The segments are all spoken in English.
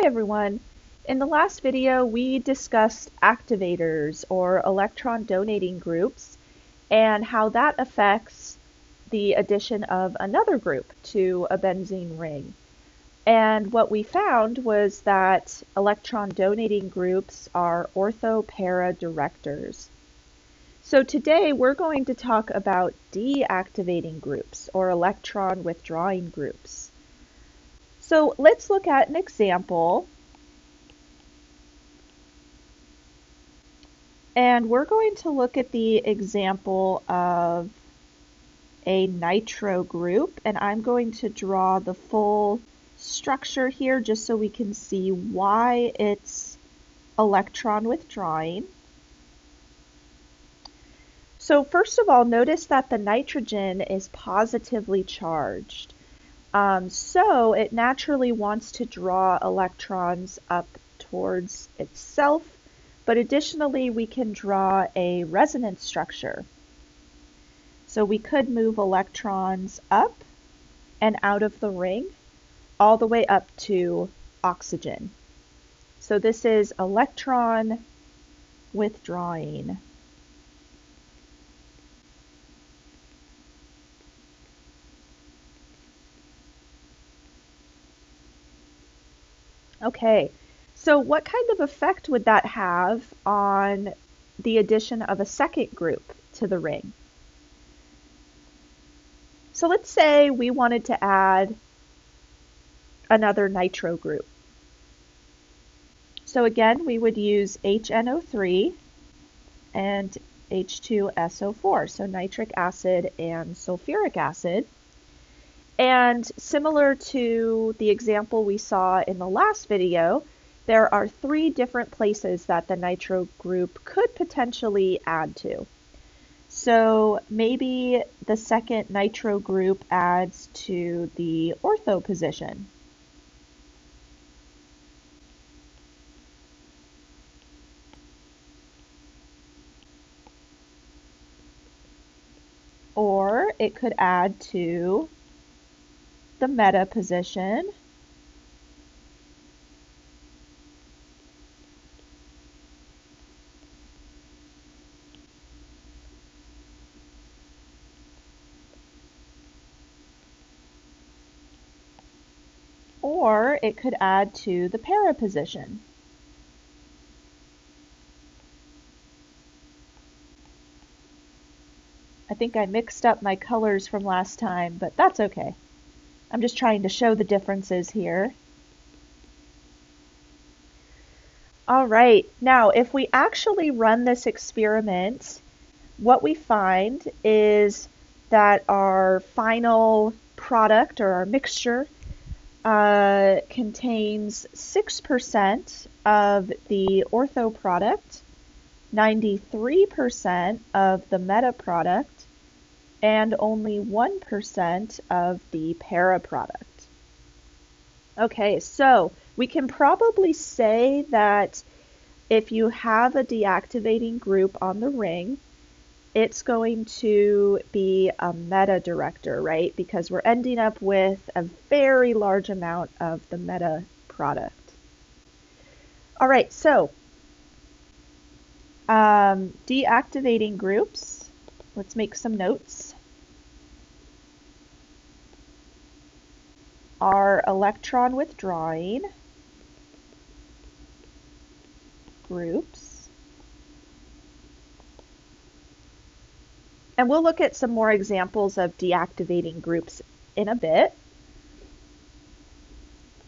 Hi everyone! In the last video we discussed activators or electron donating groups and how that affects the addition of another group to a benzene ring. And what we found was that electron donating groups are ortho-para directors. So today we're going to talk about deactivating groups or electron withdrawing groups. So let's look at an example. And we're going to look at the example of a nitro group, and I'm going to draw the full structure here just so we can see why it's electron withdrawing. So first of all, notice that the nitrogen is positively charged. So it naturally wants to draw electrons up towards itself, but additionally we can draw a resonance structure. So we could move electrons up and out of the ring all the way up to oxygen. So this is electron withdrawing. Okay, so what kind of effect would that have on the addition of a second group to the ring? So let's say we wanted to add another nitro group. So again, we would use HNO3 and H2SO4, so nitric acid and sulfuric acid. And similar to the example we saw in the last video, there are 3 different places that the nitro group could potentially add to. So maybe the second nitro group adds to the ortho position. Or it could add to the meta position. Or it could add to the para position. I think I mixed up my colors from last time, but that's okay. I'm just trying to show the differences here. All right, now if we actually run this experiment, what we find is that our final product or our mixture contains 6% of the ortho product, 93% of the meta product, and only 1% of the para product. Okay, so we can probably say that if you have a deactivating group on the ring, it's going to be a meta director, right? Because we're ending up with a very large amount of the meta product. All right, so deactivating groups. Let's make some notes. Are electron withdrawing groups. And we'll look at some more examples of deactivating groups in a bit.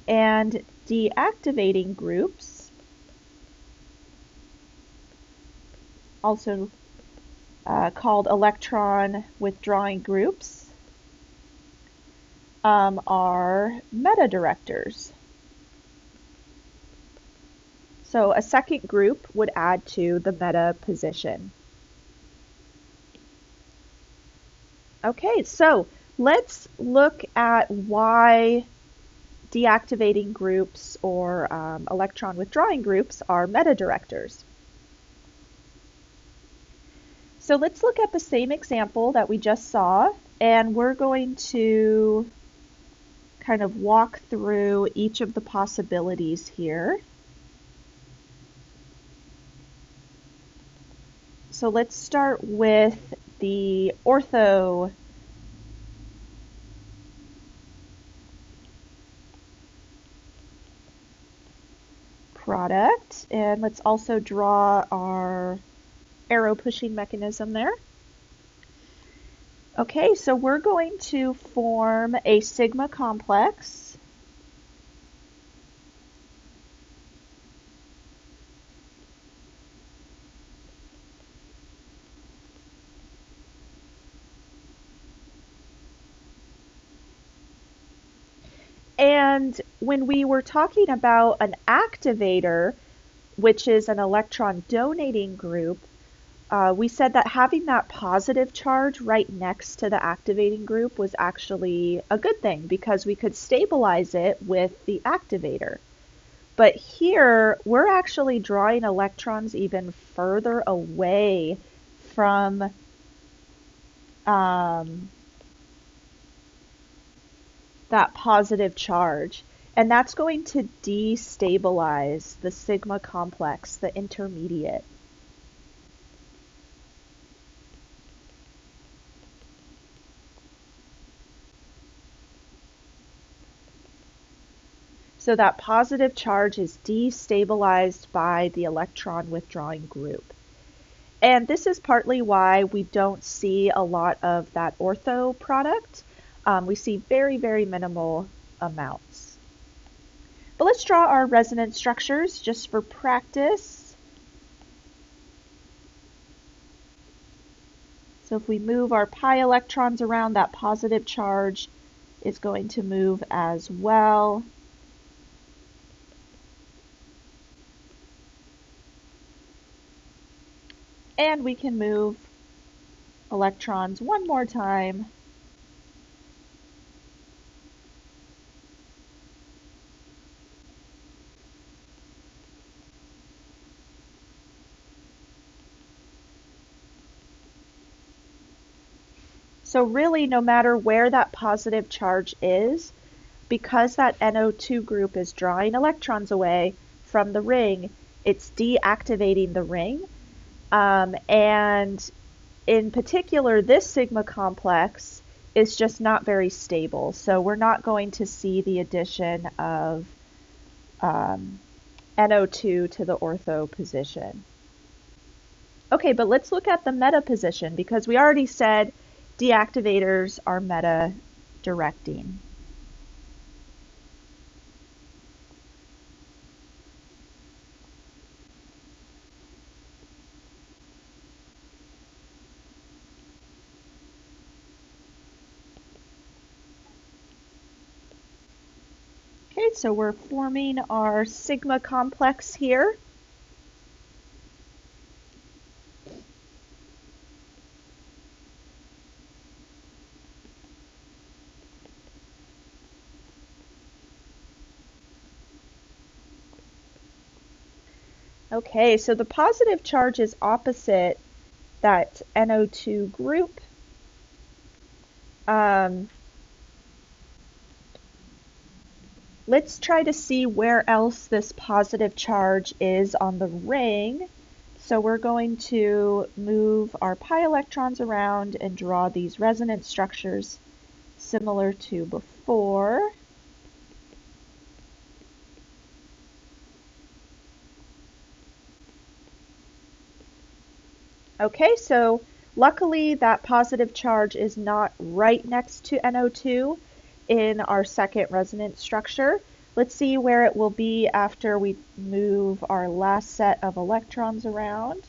And deactivating groups, also called electron withdrawing groups, are meta directors. So a second group would add to the meta position. Okay, so let's look at why deactivating groups or electron withdrawing groups are meta directors. So let's look at the same example that we just saw, and we're going to kind of walk through each of the possibilities here. So let's start with the ortho product, and let's also draw our arrow pushing mechanism there. Okay, so we're going to form a sigma complex. And when we were talking about an activator, which is an electron donating group, we said that having that positive charge right next to the activating group was actually a good thing because we could stabilize it with the activator. But here, we're actually drawing electrons even further away from that positive charge. And that's going to destabilize the sigma complex, the intermediate. So that positive charge is destabilized by the electron withdrawing group. And this is partly why we don't see a lot of that ortho product. We see very, very minimal amounts. But let's draw our resonance structures just for practice. So if we move our pi electrons around, that positive charge is going to move as well. And we can move electrons one more time. So really, no matter where that positive charge is, because that NO2 group is drawing electrons away from the ring, it's deactivating the ring. And in particular, this sigma complex is just not very stable. So we're not going to see the addition of NO2 to the ortho position. Okay, but let's look at the meta position because we already said deactivators are meta directing. Okay, so we're forming our sigma complex here. Okay, so the positive charge is opposite that NO2 group. Let's try to see where else this positive charge is on the ring. So we're going to move our pi electrons around and draw these resonance structures similar to before. Okay, so luckily that positive charge is not right next to NO2 in our second resonance structure. Let's see where it will be after we move our last set of electrons around.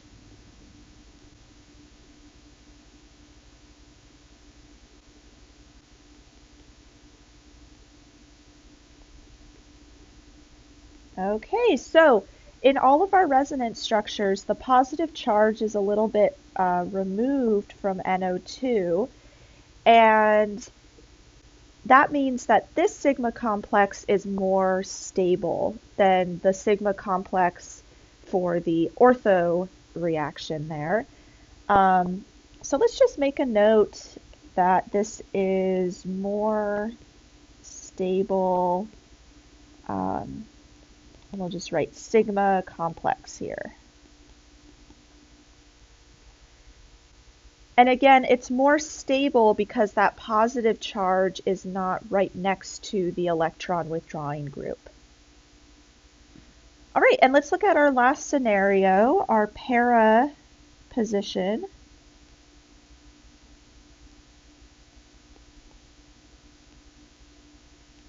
Okay, so in all of our resonance structures, the positive charge is a little bit removed from NO2, and that means that this sigma complex is more stable than the sigma complex for the ortho reaction there. So let's just make a note that this is more stable, and we'll just write sigma complex here. And again, it's more stable because that positive charge is not right next to the electron withdrawing group. All right, and let's look at our last scenario, our para position.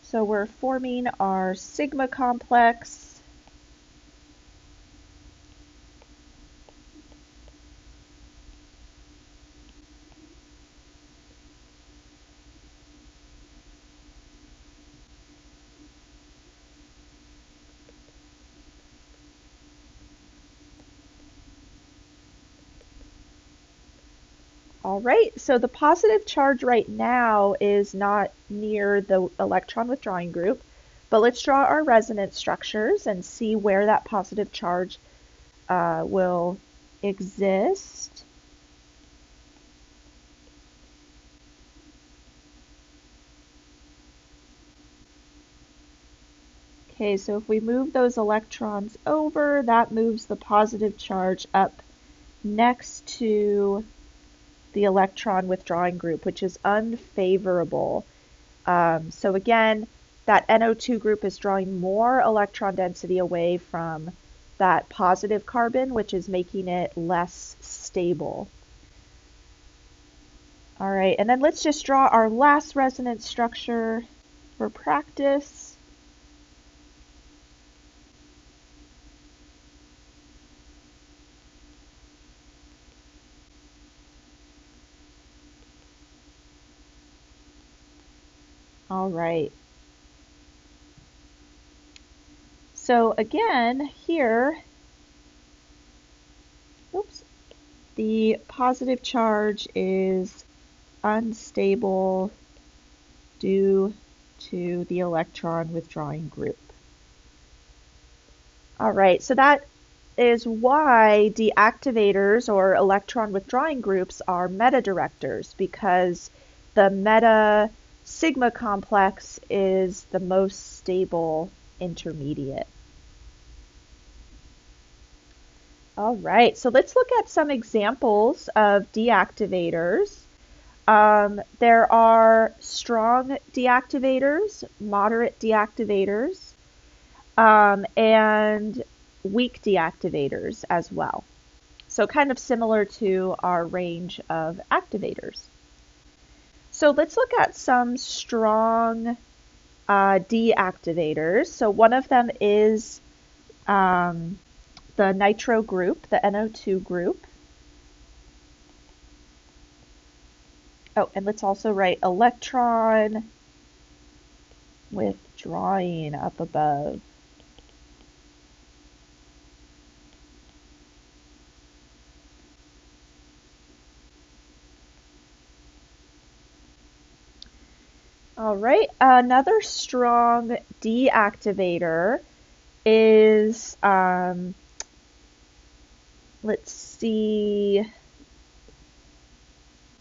So we're forming our sigma complex. All right, so the positive charge right now is not near the electron withdrawing group, but let's draw our resonance structures and see where that positive charge will exist. Okay, so if we move those electrons over, that moves the positive charge up next to the electron withdrawing group, which is unfavorable. So again, that NO2 group is drawing more electron density away from that positive carbon, which is making it less stable. All right, and then let's just draw our last resonance structure for practice. All right. So again, here, oops, the positive charge is unstable due to the electron withdrawing group. All right, so that is why deactivators or electron withdrawing groups are meta-directors, because the meta sigma complex is the most stable intermediate. All right, so let's look at some examples of deactivators. There are strong deactivators, moderate deactivators, and weak deactivators as well. So kind of similar to our range of activators. So let's look at some strong deactivators. So one of them is the nitro group, the NO2 group. Oh, and let's also write electron withdrawing up above. All right, another strong deactivator is, let's see,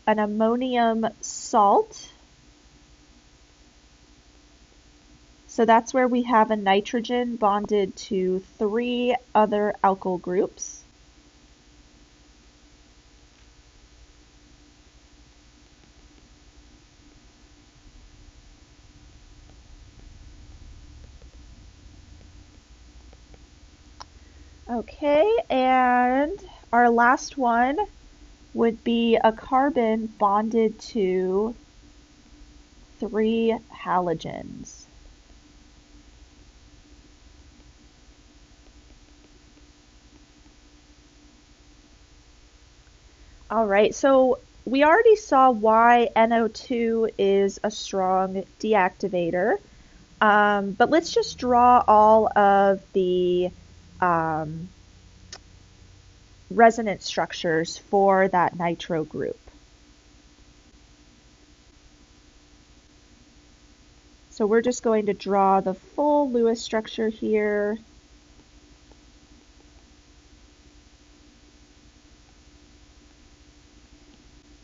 an ammonium salt. So that's where we have a nitrogen bonded to 3 other alkyl groups. Okay, and our last one would be a carbon bonded to 3 halogens. All right, so we already saw why NO2 is a strong deactivator, but let's just draw all of the resonance structures for that nitro group. So we're just going to draw the full Lewis structure here.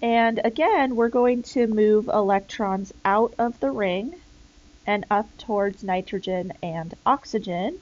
And again, we're going to move electrons out of the ring. and up towards nitrogen and oxygen.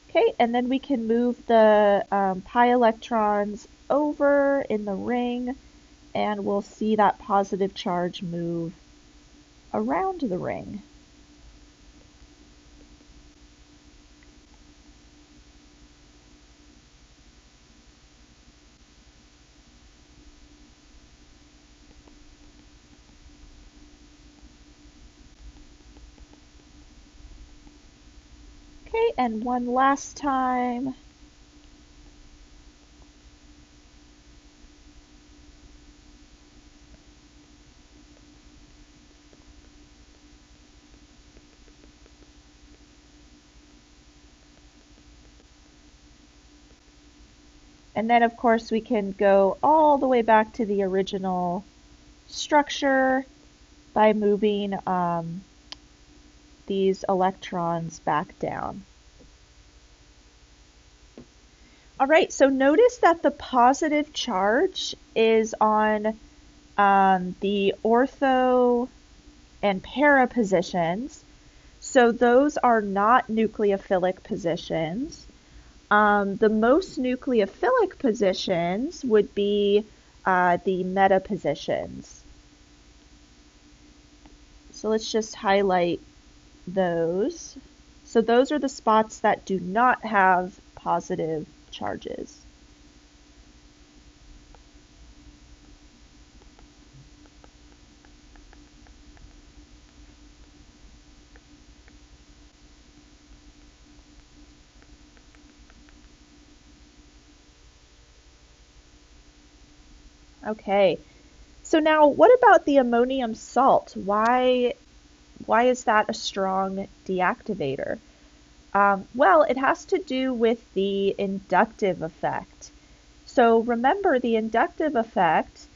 Okay, and then we can move the pi electrons over in the ring, and we'll see that positive charge move around the ring. Okay, and one last time. And then, of course, we can go all the way back to the original structure by moving these electrons back down. All right, so notice that the positive charge is on the ortho and para positions. So those are not nucleophilic positions. The most nucleophilic positions would be the meta positions. So let's just highlight those. So those are the spots that do not have positive charges. Okay, so now what about the ammonium salt? Why is that a strong deactivator? Well, it has to do with the inductive effect. So remember the inductive effect,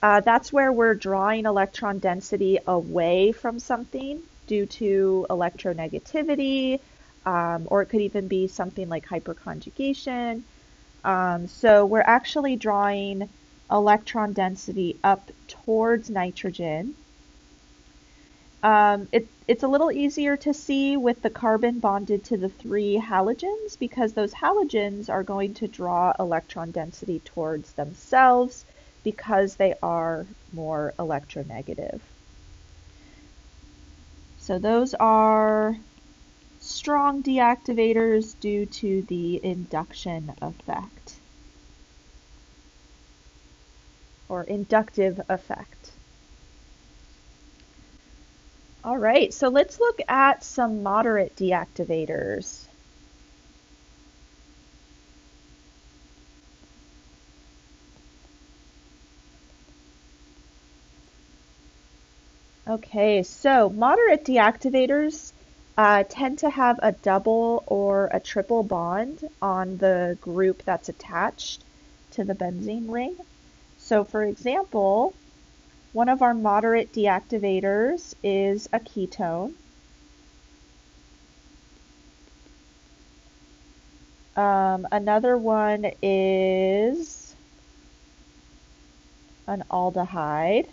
that's where we're drawing electron density away from something due to electronegativity, or it could even be something like hyperconjugation. So we're actually drawing electron density up towards nitrogen. It's a little easier to see with the carbon bonded to the 3 halogens because those halogens are going to draw electron density towards themselves because they are more electronegative. So those are strong deactivators due to the induction effect or inductive effect. All right, so let's look at some moderate deactivators. Okay, so moderate deactivators tend to have a double or a triple bond on the group that's attached to the benzene ring. So for example, one of our moderate deactivators is a ketone. Another one is an aldehyde.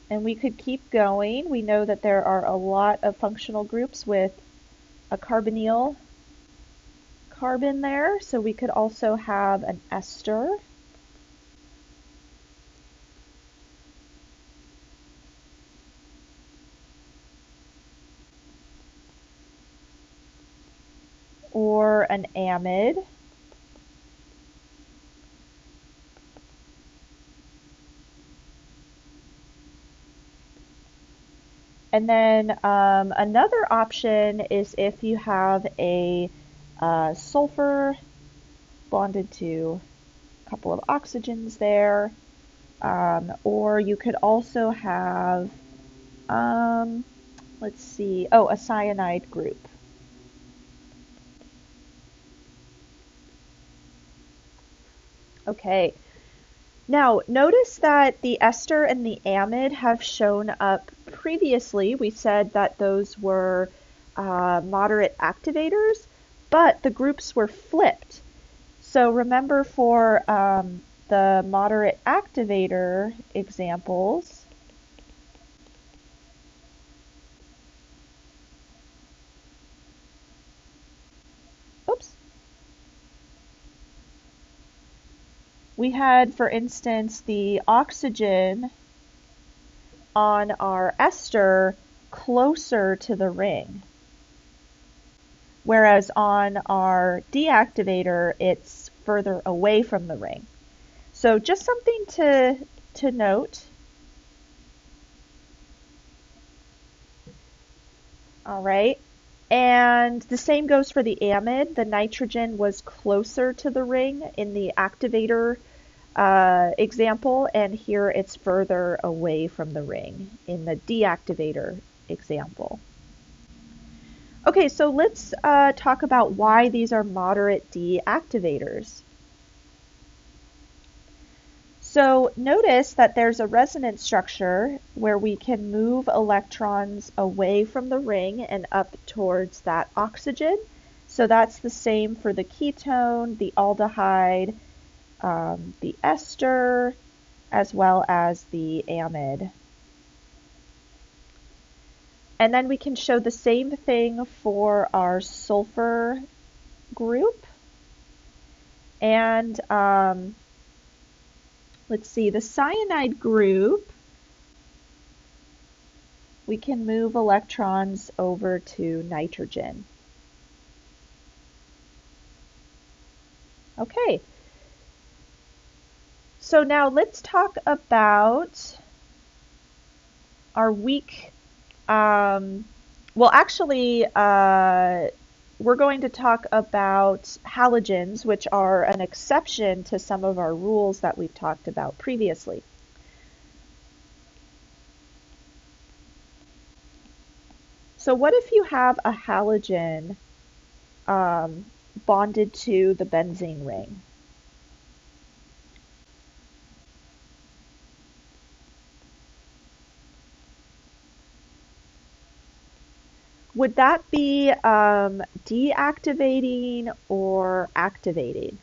And we could keep going. We know that there are a lot of functional groups with a carbonyl carbon there, so we could also have an ester. Or an amide. And then another option is if you have a sulfur bonded to a couple of oxygens there, or you could also have, let's see, a cyanide group. Okay. Now, notice that the ester and the amide have shown up previously. We said that those were moderate activators, but the groups were flipped. So remember for the moderate activator examples, oops, we had, for instance, the oxygen on our ester closer to the ring, whereas on our deactivator, it's further away from the ring. So just something to note. All right. And the same goes for the amide. The nitrogen was closer to the ring in the activator example, and here it's further away from the ring in the deactivator example. Okay, so let's talk about why these are moderate deactivators. So notice that there's a resonance structure where we can move electrons away from the ring and up towards that oxygen. So that's the same for the ketone, the aldehyde, the ester, as well as the amide. And then we can show the same thing for our sulfur group. And let's see, the cyanide group, we can move electrons over to nitrogen. Okay. So now let's talk about our weak, well actually, we're going to talk about halogens, which are an exception to some of our rules that we've talked about previously. So what if you have a halogen bonded to the benzene ring? Would that be deactivating or activating?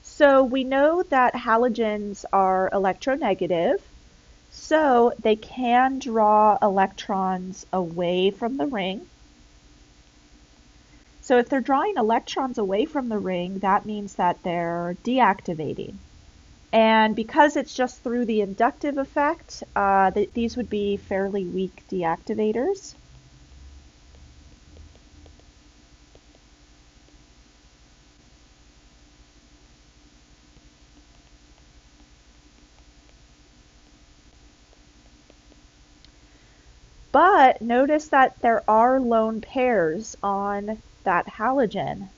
So we know that halogens are electronegative, so they can draw electrons away from the ring. So if they're drawing electrons away from the ring, that means that they're deactivating. And because it's just through the inductive effect, these would be fairly weak deactivators. But notice that there are lone pairs on that halogen.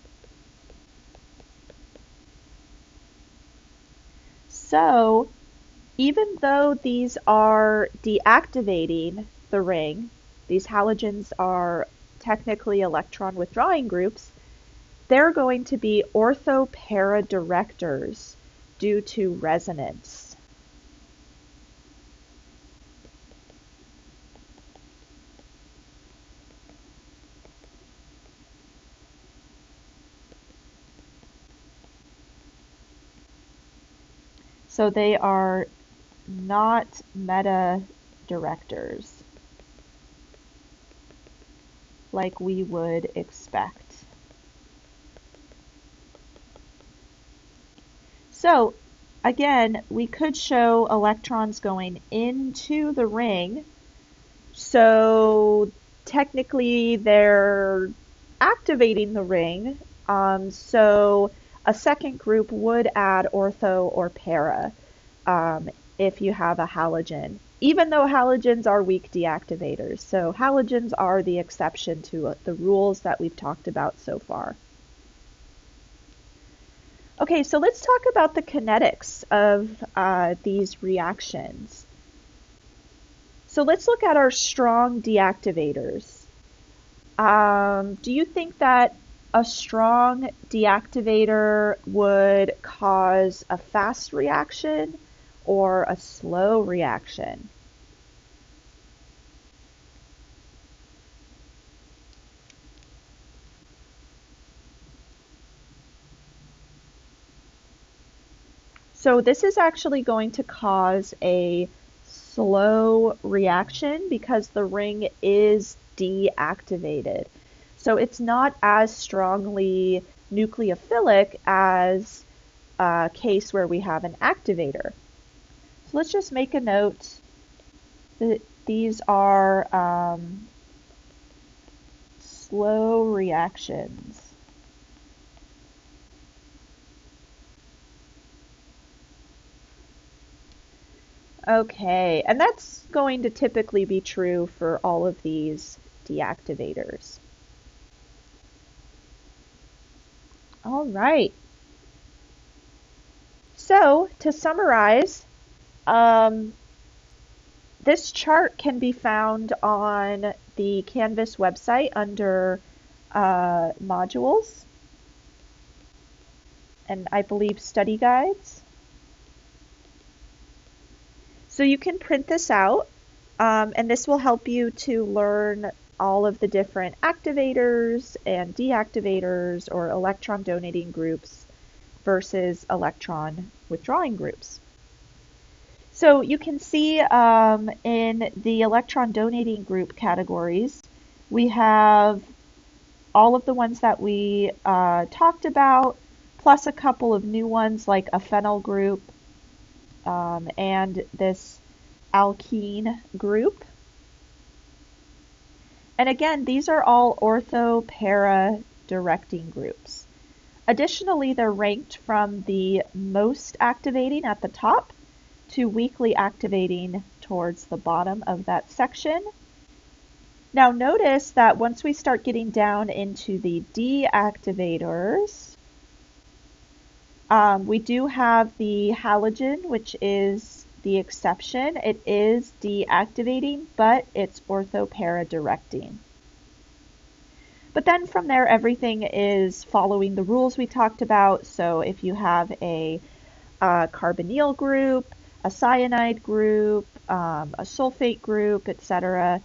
So even though these are deactivating the ring, these halogens are technically electron withdrawing groups, they're going to be ortho-para-directors due to resonance. So they are not meta-directors like we would expect. So again, we could show electrons going into the ring. So technically they're activating the ring. So a second group would add ortho or para if you have a halogen, even though halogens are weak deactivators. So halogens are the exception to the rules that we've talked about so far. Okay, so let's talk about the kinetics of these reactions. So let's look at our strong deactivators. Do you think that a strong deactivator would cause a fast reaction or a slow reaction? So this is actually going to cause a slow reaction because the ring is deactivated. So it's not as strongly nucleophilic as a case where we have an activator. So let's just make a note that these are slow reactions. Okay, and that's going to typically be true for all of these deactivators. All right. So to summarize, this chart can be found on the Canvas website under modules and I believe study guides. So you can print this out, and this will help you to learn all of the different activators and deactivators or electron donating groups versus electron withdrawing groups. So you can see in the electron donating group categories, we have all of the ones that we talked about, plus a couple of new ones like a phenyl group and this alkene group. And again, these are all ortho-para directing groups. Additionally, they're ranked from the most activating at the top to weakly activating towards the bottom of that section. Now notice that once we start getting down into the deactivators, we do have the halogen, which is the exception. It is deactivating, but it's ortho-para directing. But then from there, everything is following the rules we talked about. So if you have a carbonyl group, a cyanide group, a sulfate group, etc.,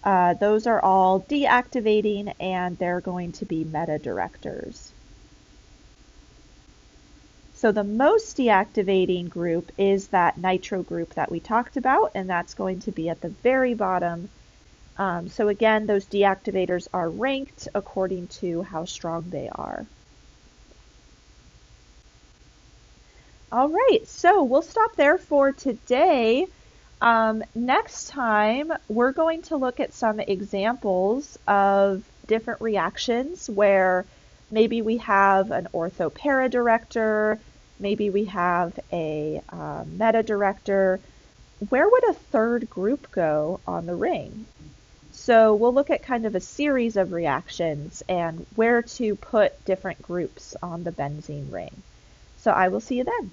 those are all deactivating and they're going to be meta-directors. So the most deactivating group is that nitro group that we talked about, and that's going to be at the very bottom. So again, those deactivators are ranked according to how strong they are. All right, so we'll stop there for today. Next time, we're going to look at some examples of different reactions where maybe we have an ortho-para director, maybe we have a meta-director. Where would a third group go on the ring? So we'll look at kind of a series of reactions and where to put different groups on the benzene ring. So I will see you then.